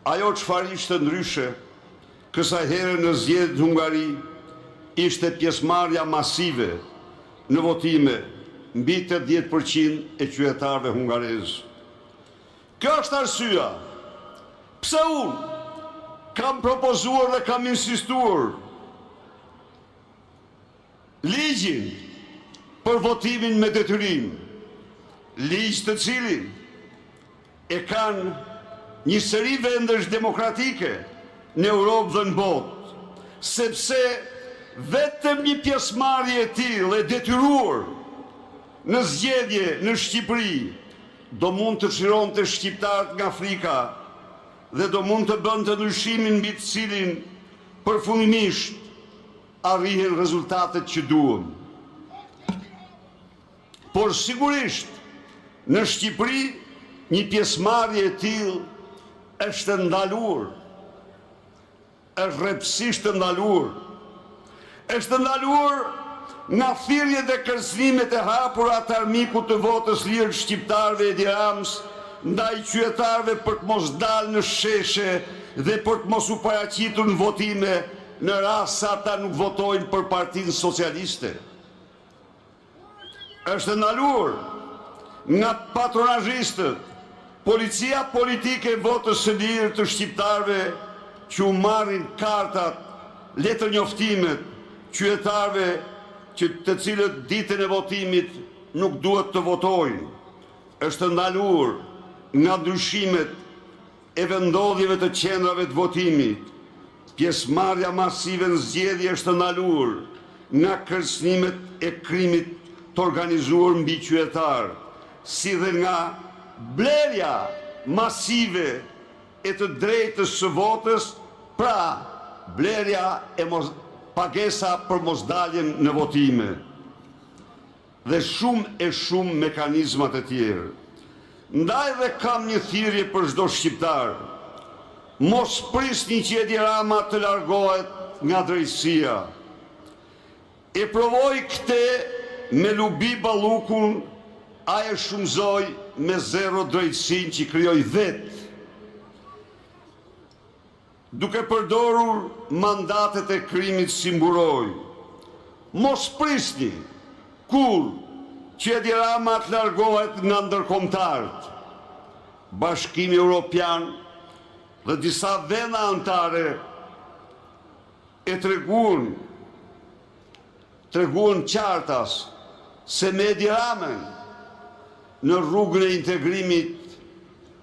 Ajo çfarë ishte ndryshe, kësaj here në zgjedhjet në Hungari, ishte pjesëmarrja masive në votime mbi 80% e qytetarëve hungarez. Kjo është arsyeja pse unë kam propozuar dhe kam insistuar ligjin për votimin me detyrim, ligj të cilin e kanë një seri vendesh demokratike në Europë dhe në botë, sepse vetëm një pjesëmarrje e tillë e detyruar në zgjedhje në Shqipëri do mund të çlironte shqiptarët nga Afrika dhe do mund të bënte ndryshimin mbi të cilin përfundimisht arrihen rezultatet që duhen. Por sigurisht në Shqipëri një pjesëmarrje e tillë është ndaluar, është rrepsisht ndaluar. Është ndaluar nga thirrjet dhe kërcënimet e hapura të armikut të votës lirë shqiptarëve Edi Ramës ndaj qytetarëve për të mos dalë në sheshe dhe për të mos u paraqitur në votime në rast se ata nuk votojnë për Partinë Socialiste. Është ndaluar nga patronazhistët, policia politike e votës së lirë të shqiptarëve që u marrin kartat, letër njoftimet qytetarëve të cilët ditën e votimit nuk duhet të votojnë. Është ndaluar nga ndryshimet e vendodhjeve të qendrave të votimit. Pjesëmarrja masive në zgjedhje është ndaluar nga kërcënimet e krimit të organizuar mbi qytetarë, si dhe nga blerja masive e të drejtës së votës, pra blerja e pagesa për mosdaljen në votime dhe shumë mekanizmat e tjerë. Ndaj dhe kam një thirrje për çdo shqiptar. Mos prisni që Edi Rama të largohet nga drejtësia. E provoi këtë me Lubi Ballukun, ai e shumëzoi me zero drejtësinë që krijoi vetë, duke përdorur mandatet e krimit si mburoj. Mos prisni kur që Edi Rama të largohet nga ndërkombëtarët. Bashkimi Evropian dhe disa vende anëtare e treguan qartas se me Edi Ramën në rrugën e integrimit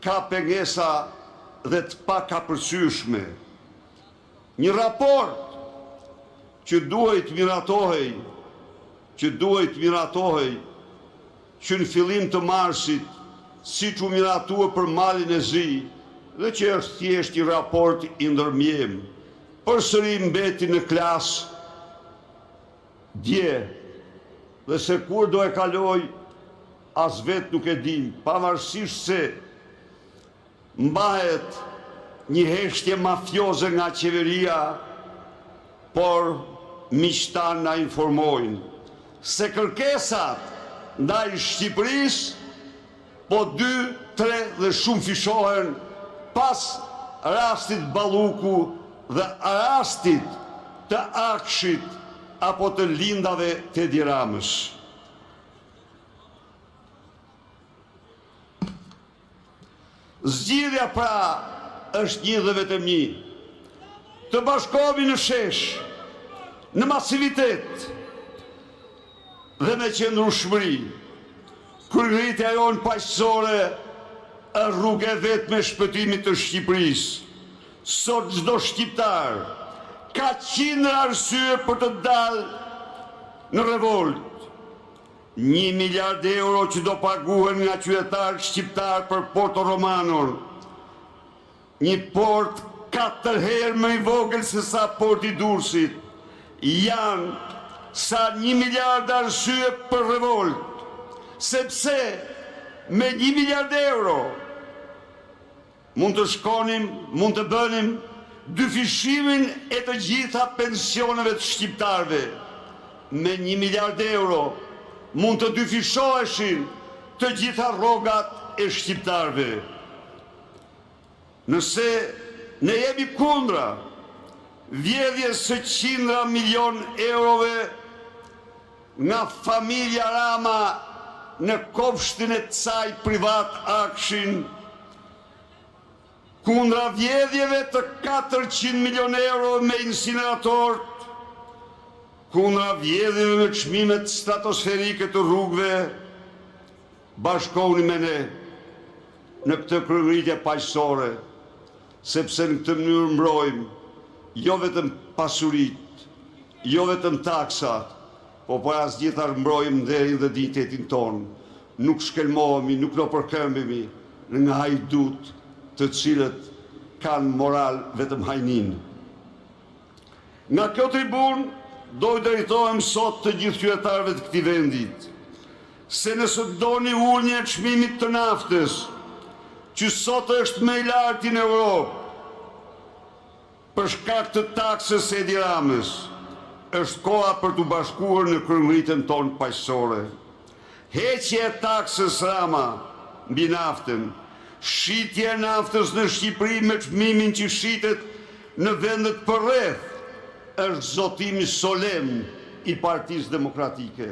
ka pengesa dhe të pakapërcyeshme. Një raport që duhet miratohej, që në fillim të marsit, siç u miratua për Malin e Zi, dhe që është thjesht një raport i ndërmjem, përsëri mbeti në klasë dje, dhe se kur do e kaloj, as vetë nuk e dim, pavarësisht se mbahet një heshtje mafioze nga qeveria, por miqtan na informojnë se kërkesat ndaj Shqipërisë po 2, 3 dhe shumë fishohen pas rastit Balluku dhe rastit të Akshit apo të lindave të Edi Ramës. Zgjidhja pra është një dhe vetëm një, të bashkohemi në shesh, në masivitet dhe me qëndrueshmëri, kur ngritja jonë paqësore është rrugë e vetme shpëtimit të Shqipërisë. Sot çdo shqiptar ka 100 arsye për të dalë në revolt. 1 miliard euro që do paguhen nga qytetarët shqiptar për Porto Romanon. Një port 4 herë më i vogël se sa porti Durrësit. Janë sa 1 miliard arsye për revolt. Sepse me 1 miliard euro mund të shkonim, mund të bënim dyfishimin e të gjitha pensioneve të shqiptarëve. Me 1 miliard euro mund të dyfishoheshin të gjitha rrogat e shqiptarëve. Nëse Ne jemi kundra vjedhjes së qindra milion eurove nga familja Rama në kopshtin e saj privat Akshin, kundra vjedhjeve të 400 milion euro me incinerator, kundra vjedhjeve me çmimet stratosferike të rrugëve. Bashkohuni me ne në këtë kryerritje paqësore, sepse në këtë mënyrë mbrojmë jo vetëm pasuritë, jo vetëm taksat, po as gjithar mbrojmë nderin dhe dinjitetin tonë. Nuk shkelmohemi, nuk në përkëmbemi nga hajdut të cilët kanë moral vetëm hajnin. Nga kjo tribun do i drejtohem sot të gjithë qytetarëve të këtij vendit, se nëse doni uljen e çmimit të naftës, që sot është më i lartë në Europë, për shkak të taksës së Edi Ramës, është koha për të bashkuar në kryerritjen tonë paqësore. Heqja e taksës Rama mbi naftën, shitja e naftës në Shqipëri me çmimin që shitet në vendet përreth, është zotimi solemn i Partisë Demokratike.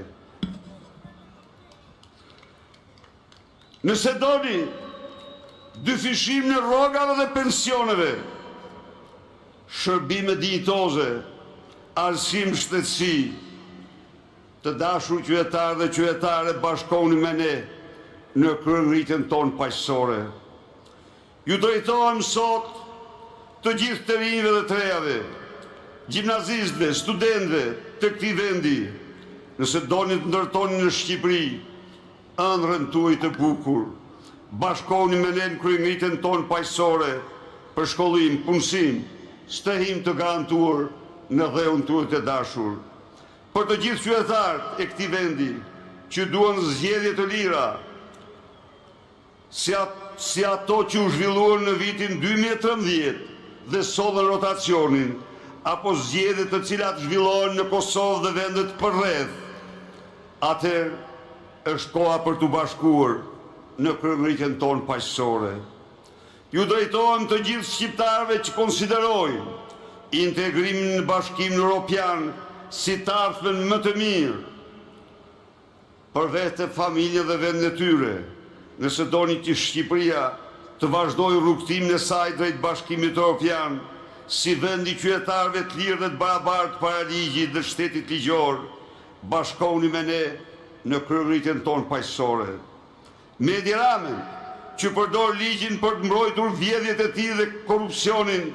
Nëse doni dyfishim në rrogave dhe pensioneve, shërbime dinjitoze, arsim shtetësi, të dashur qytetarë dhe qytetare, bashkohuni me ne në kryerritjen tonë paqësore. Ju drejtohem sot të gjithë të rinjve dhe të rejave, gjimnazistëve, studentëve të këtij vendi, nëse doni të ndërtoni në Shqipëri ëndrrën tuaj të bukur, bashkohuni me ne në kryerritjen tonë paqësore për shkollim, punësim, stehim të garantuar në dheun tuaj të dashur. Për të gjithë qytetarët e këtij vendi që duan zgjedhje të lira, si ato që u zhvilluan në vitin 2013 dhe sollën rotacionin, apo zgjedhje të cilat zhvillohen në Kosovë dhe vendet përreth, atëherë është koha për të bashkuar në kryerritjen tonë paqësore. Ju drejtohem të gjithë shqiptarëve që konsiderojnë integrimin në Bashkimin Evropian si të ardhmen më të mirë për vete, familje dhe vendin e tyre. Nëse doni që Shqipëria të vazhdojë rrugtimin e saj drejt Bashkimit Evropian si vendi i qytetarëve të lirë dhe të barabartë para ligjit dhe shtetit ligjor, bashkohuni me ne në kryerritjen tonë paqësore. Me Edi Ramën, që përdor ligjin për të mbrojtur vjedhjet e tij dhe korrupsionin,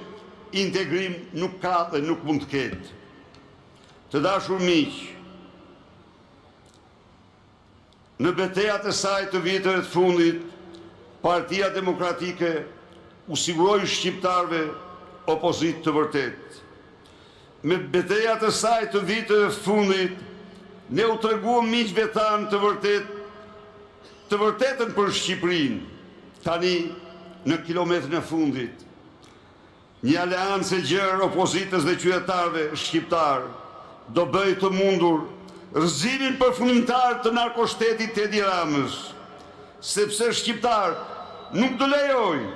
integrim nuk ka dhe nuk mund të ketë. Të dashur miq, në betejat e saj të viteve të fundit, Partia Demokratike u siguroi shqiptarëve opozitë të vërtetë. Me betejat e saj të viteve të fundit, ne u treguam miqve tanë të vërtetën për Shqipërinë. Tani në kilometrin e fundit, një aleancë e gjerë opozitës dhe qytetarëve shqiptar do bëjë të mundur rrëzimin përfundimtar të narkoshtetit të Edi Ramës, sepse shqiptarët nuk do lejojnë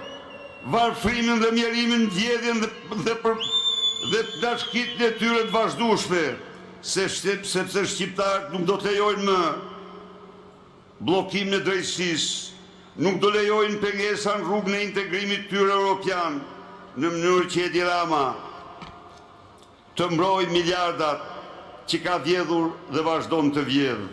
varfrimin dhe mjerimin, vjedhjen dhe dashkitjen e tyre të vazhdueshme, sepse shqiptarët nuk do të lejojnë më bllokimin e drejtësisë, nuk do lejojnë pengesa në rrugën e integrimit tyre europian, në mënyrë që Edi Rama të mbrojë miliardat që ka vjedhur dhe vazhdon të vjedhë.